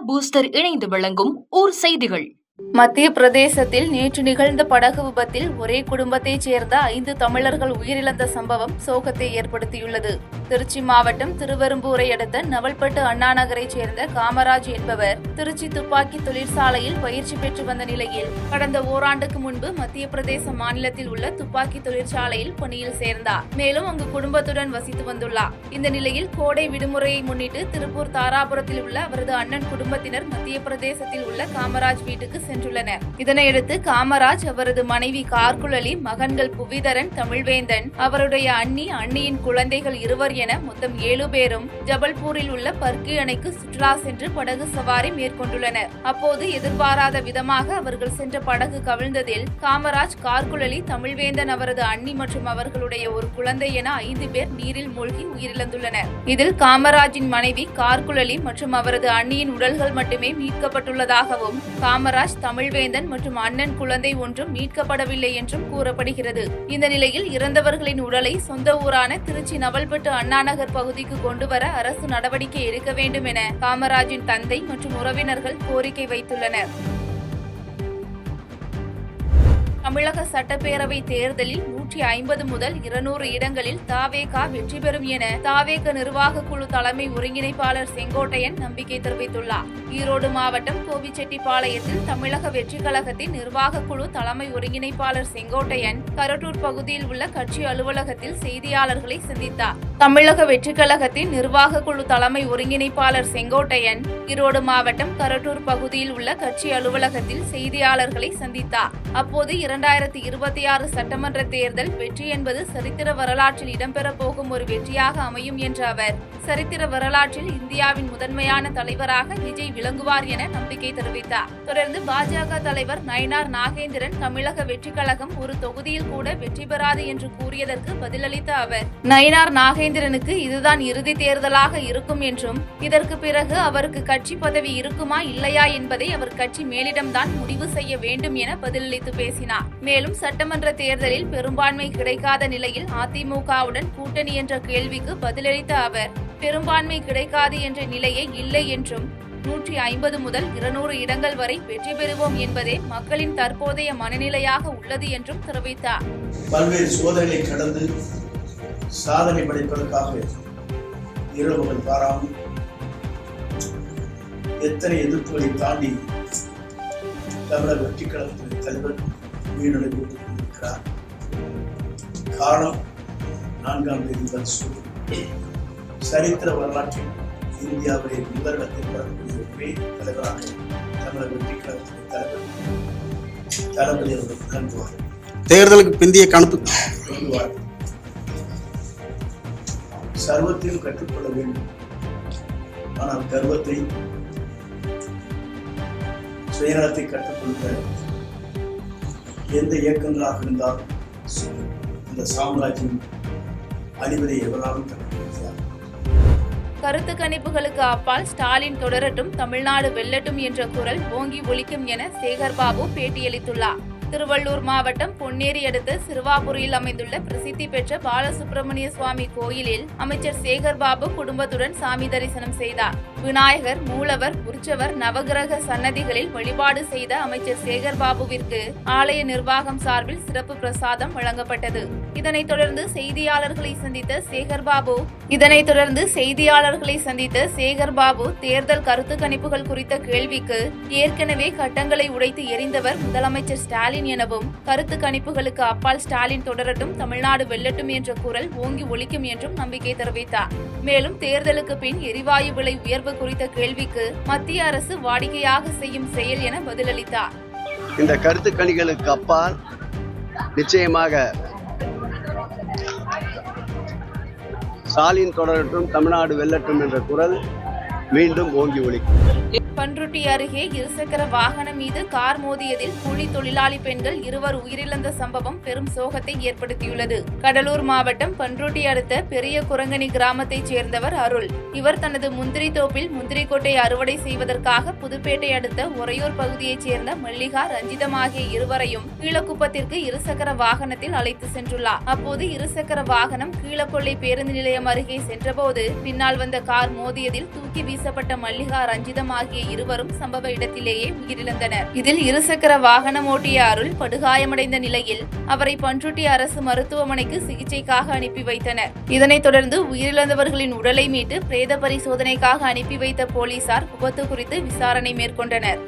Booster இணைந்து வழங்கும் ஊர் செய்திகள். மத்திய பிரதேசத்தில் நேற்று நிகழ்ந்த படகு விபத்தில் ஒரே குடும்பத்தைச் சேர்ந்த 5 தமிழர்கள் உயிரிழந்த சம்பவம் சோகத்தை ஏற்படுத்தியுள்ளது. திருச்சி மாவட்டம் திருவெரும்பூரை அடுத்த நவல்பட்டு அண்ணா நகரைச் சேர்ந்த காமராஜ் என்பவர் திருச்சி துப்பாக்கி தொழிற்சாலையில் பயிற்சி பெற்று வந்த நிலையில் கடந்த ஓராண்டுக்கு முன்பு மத்திய பிரதேச மாநிலத்தில் உள்ள துப்பாக்கி தொழிற்சாலையில் பணியில் சேர்ந்தார். மேலும் அங்கு குடும்பத்துடன் வசித்து வந்துள்ளார். இந்த நிலையில் கோடை விடுமுறையை முன்னிட்டு திருப்பூர் தாராபுரத்தில் உள்ள அவரது அண்ணன் குடும்பத்தினர் மத்திய பிரதேசத்தில் உள்ள காமராஜ் வீட்டுக்கு சென்றுள்ளனர். இதனையடுத்து காமராஜ், அவரது மனைவி கார்குழலி, மகன்கள் புவிதரன், தமிழ்வேந்தன், அவருடைய அண்ணியின் குழந்தைகள் 2 என மொத்தம் 7 பேரும் ஜபல்பூரில் உள்ள பர்கி அணைக்கு சுற்றுலா சென்று படகு சவாரி மேற்கொண்டுள்ளனர். அப்போது எதிர்பாராத விதமாக அவர்கள் சென்ற படகு கவிழ்ந்ததில் காமராஜ், கார்குழலி, தமிழ்வேந்தன், அவரது அண்ணி மற்றும் அவர்களுடைய ஒரு குழந்தை என 5 பேர் நீரில் மூழ்கி உயிரிழந்துள்ளனர். இதில் காமராஜின் மனைவி கார்குழலி மற்றும் அவரது அண்ணியின் உடல்கள் மட்டுமே மீட்கப்பட்டுள்ளதாகவும், காமராஜ், தமிழ்வேந்தன் மற்றும் அண்ணன் குழந்தை ஒன்றும் மீட்கப்படவில்லை என்றும் கூறப்படுகிறது. இந்த நிலையில் இறந்தவர்களின் உடலை சொந்த ஊரான திருச்சி நவல்பட்டு அண்ணாநகர் பகுதிக்கு கொண்டுவர அரசு நடவடிக்கை எடுக்க வேண்டும் என காமராஜின் தந்தை மற்றும் உறவினர்கள் கோரிக்கை வைத்துள்ளனர். தமிழக சட்டப்பேரவை தேர்தலில் 150 முதல் 200 இடங்களில் தாவேகா வெற்றி பெறும் என தாவேக நிர்வாக குழு தலைமை ஒருங்கிணைப்பாளர் செங்கோட்டையன் நம்பிக்கை தெரிவித்துள்ளார். ஈரோடு மாவட்டம் கோபிச்செட்டிப்பாளையத்தில் தமிழக வெற்றிக் கழகத்தின் நிர்வாக குழு தலைமை ஒருங்கிணைப்பாளர் செங்கோட்டையன் கரட்டூர் பகுதியில் உள்ள கட்சி அலுவலகத்தில் செய்தியாளர்களை சந்தித்தார். தமிழக வெற்றிக் கழகத்தின் நிர்வாக குழு தலைமை ஒருங்கிணைப்பாளர் செங்கோட்டையன் ஈரோடு மாவட்டம் கரட்டூர் பகுதியில் உள்ள கட்சி அலுவலகத்தில் செய்தியாளர்களை சந்தித்தார். அப்போது 2026 சட்டமன்ற தேர்தல் வெற்றி என்பது சரித்திர வரலாற்றில் இடம்பெறப் போகும் ஒரு வெற்றியாக அமையும் என்ற அவர், சரித்திர வரலாற்றில் இந்தியாவின் முதன்மையான தலைவராக விஜய் விளங்குவார் என நம்பிக்கை தெரிவித்தார். தொடர்ந்து பாஜக தலைவர் நயினார் நாகேந்திரன் தமிழக வெற்றிக் கழகம் ஒரு தொகுதியில் கூட வெற்றி பெறாது என்று கூறியதற்கு பதிலளித்த அவர், நயினார் நாகேந்திரனுக்கு இதுதான் இறுதி தேர்தலாக இருக்கும் என்றும், இதற்கு பிறகு அவருக்கு கட்சி பதவி இருக்குமா இல்லையா என்பதை அவர் கட்சி மேலிடம்தான் முடிவு செய்ய வேண்டும் என பதிலளித்து பேசினார். மேலும் சட்டமன்ற தேர்தலில் பெரும்பான்மை கிடைக்காத நிலையில் அதிமுகவுடன் கூட்டணி என்ற கேள்விக்கு பதிலளித்த அவர், பெரும்பான்மை கிடைக்காது என்ற நிலையே இல்லை என்றும், 150 முதல் 200 இடங்கள் வரை வெற்றி பெறுவோம் என்பதே மக்களின் தற்போதைய மனநிலையாக உள்ளது என்றும் தெரிவித்தார். பல்வேறு சோதனைகளை கடந்து சாதனை படைப்பதற்காக இரவுகள் பாராமல் எத்தனை எதிர்ப்புகளை தாண்டி தமிழக வெற்றிக் கழகத்தின் தலைவர் உயிரிழந்து கொண்டிருக்கிறார். காலம் 4ஆம் தேதி சரித்திர வரலாற்றில் இந்தியாவிலே முதலிடத்தில் வரக்கூடிய ஒரே தலைவராக தமிழக வெற்றிக் கழகத்தின் தலைவர் தளபதி அவர்கள் விளங்குவார். தேர்தலுக்கு பிந்தைய கணக்கு சொல்லுவார், சர்வத்தையும் கற்றுக்கொள்ள வேண்டும். ஆனால் கர்வத்தை, சுயநலத்தை கற்றுக்கொள்ள எந்த இயக்கங்களாக இருந்தாலும் இந்த சாம்ராஜ்யம் அழிவதை எவராலும் தடுக்க முடியாது. கருத்து கணிப்புகளுக்கு அப்பால் ஸ்டாலின் தொடரட்டும், தமிழ்நாடு வெல்லட்டும் என்ற குரல் ஓங்கி ஒலிக்கும் என சேகர்பாபு பேட்டியளித்துள்ளார். திருவள்ளூர் மாவட்டம் பொன்னேரி அடுத்த சிறுவாபுரியில் அமைந்துள்ள பிரசித்தி பெற்ற பாலசுப்பிரமணிய சுவாமி கோயிலில் அமைச்சர் சேகர்பாபு குடும்பத்துடன் சாமி தரிசனம் செய்தார். விநாயகர், மூலவர், உற்சவர், நவகிரக சன்னதிகளில் வழிபாடு செய்த அமைச்சர் சேகர்பாபுவிற்கு ஆலய நிர்வாகம் சார்பில் சிறப்பு பிரசாதம் வழங்கப்பட்டது. இதனைத் தொடர்ந்து செய்தியாளர்களை சந்தித்த சேகர்பாபு தேர்தல் கருத்து கணிப்புகள் குறித்த கேள்விக்கு, ஏற்கனவே கட்டங்களை உடைத்து எறிந்தவர் முதலமைச்சர் ஸ்டாலின் எனவும், கருத்து கணிப்புகளுக்கு அப்பால் ஸ்டாலின் தொடரட்டும், தமிழ்நாடு வெல்லட்டும் என்ற குரல் ஓங்கி ஒலிக்கும் என்றும் நம்பிக்கை தெரிவித்தார். மேலும் தேர்தலுக்கு பின் எரிவாயு விலை உயர்வு குறித்த கேள்விக்கு மத்திய அரசு வாடிக்கையாக செய்யும் செயல் என பதிலளித்தார். இந்த கருத்து கணிகளுக்கு அப்பால் நிச்சயமாக ஸ்டாலின் தொடரட்டும், தமிழ்நாடு வெல்லட்டும் என்ற குரல் மீண்டும் ஓங்கி ஒலிக்கும். பன்ருட்டி அருகே இருசக்கர வாகனம் மீது கார் மோதியதில் கூலி தொழிலாளி பெண்கள் 2 உயிரிழந்த சம்பவம் பெரும் சோகத்தை ஏற்படுத்தியுள்ளது. கடலூர் மாவட்டம் பன்ருட்டி அடுத்த பெரிய குரங்கணி கிராமத்தைச் சேர்ந்தவர் அருள். இவர் தனது முந்திரி தோப்பில் முந்திரி கொட்டை அறுவடை செய்வதற்காக புதுப்பேட்டை அடுத்த உறையூர் பகுதியைச் சேர்ந்த மல்லிகா, ரஞ்சிதம் ஆகிய இருவரையும் கீழக்குப்பத்திற்கு இருசக்கர வாகனத்தில் அழைத்து சென்றுள்ளார். அப்போது இருசக்கர வாகனம் கீழக்கொள்ளை பேருந்து நிலையம் அருகே சென்றபோது பின்னால் வந்த கார் மோதியதில் தூக்கி வீசப்பட்ட மல்லிகா, ரஞ்சிதம் ஆகிய இருவரும் சம்பவ இடத்திலேயே உயிரிழந்தனர். இதில் இருசக்கர வாகனம் ஓட்டிய அருள் படுகாயமடைந்த நிலையில் அவரை பண்ருட்டி அரசு மருத்துவமனைக்கு சிகிச்சைக்காக அனுப்பி வைத்தனர். இதனைத் தொடர்ந்து உயிரிழந்தவர்களின் உடலை மீட்டு பிரேத பரிசோதனைக்காக அனுப்பி வைத்த போலீசார் விபத்து குறித்து விசாரணை மேற்கொண்டனர்.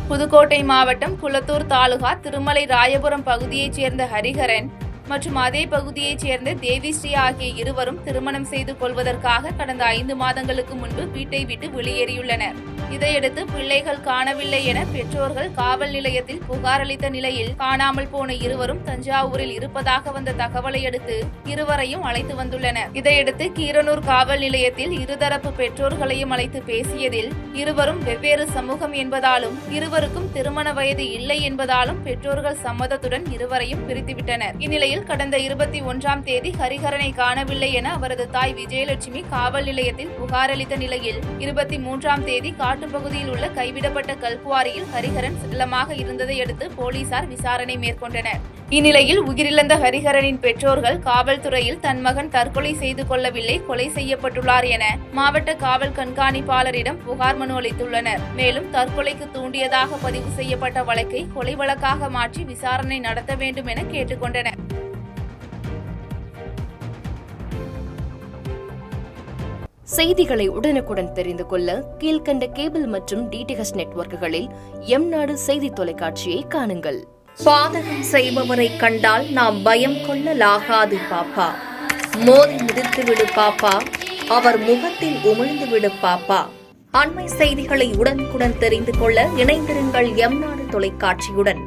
புதுக்கோட்டை மாவட்டம் குளத்தூர் தாலுகா திருமலை ராயபுரம் பகுதியைச் சேர்ந்த ஹரிஹரன் மற்றும் அதே பகுதியைச் சேர்ந்த தேவிஸ்ரீ ஆகிய இருவரும் திருமணம் செய்து கொள்வதற்காக கடந்த 5 மாதங்களுக்கு முன்பு வீட்டை விட்டு வெளியேறியுள்ளனர். இதையடுத்து பிள்ளைகள் காணவில்லை என பெற்றோர்கள் காவல் நிலையத்தில் புகார் அளித்த நிலையில் காணாமல் போன இருவரும் தஞ்சாவூரில் இருப்பதாக வந்த தகவலை அடுத்து இருவரையும் அழைத்து வந்துள்ளனர். இதையடுத்து கீரனூர் காவல் நிலையத்தில் இருதரப்பு பெற்றோர்களையும் அழைத்து பேசியதில் இருவரும் வெவ்வேறு சமூகம் என்பதாலும் இருவருக்கும் திருமண வயது இல்லை என்பதாலும் பெற்றோர்கள் சம்மதத்துடன் இருவரையும் பிரித்துவிட்டனர். இந்நிலையில் கடந்த 21ஆம் தேதி ஹரிஹரனை காணவில்லை என அவரது தாய் விஜயலட்சுமி காவல் நிலையத்தில் புகார் அளித்த நிலையில் 23ஆம் தேதி காட்டுப்பகுதியில் உள்ள கைவிடப்பட்ட கல்குவாரியில் ஹரிஹரன் சடலமாக இருந்ததை அடுத்து போலீசார் விசாரணை மேற்கொண்டனர். இந்நிலையில் உயிரிழந்த ஹரிஹரனின் பெற்றோர்கள் காவல்துறையில் தன் மகன் தற்கொலை செய்து கொள்ளவில்லை, கொலை செய்யப்பட்டுள்ளார் என மாவட்ட காவல் கண்காணிப்பாளரிடம் புகார் மனு அளித்துள்ளனர். மேலும் தற்கொலைக்கு தூண்டியதாக பதிவு செய்யப்பட்ட வழக்கை கொலை வழக்காக மாற்றி விசாரணை நடத்த வேண்டும் என கேட்டுக்கொண்டனர். செய்திகளை உடனுக்குடன் தெரிந்து கொள்ள கீழ்க்கண்ட கேபிள் மற்றும் டிடிஎச் நெட்வொர்க்குகளில் எம்நாடு செய்தி தொலைக்காட்சியை காணுங்கள். பாதகம் செய்பவரை கண்டால் நாம் பயம் கொள்ளலாகாது பாப்பா. மோதி மிதித்துவிடு பாப்பா, அவர் முகத்தில் உமிழ்ந்துவிடு பாப்பா. அண்மை செய்திகளை உடனுக்குடன் தெரிந்து கொள்ள இணைந்திருங்கள் எம்நாடு தொலைக்காட்சியுடன்.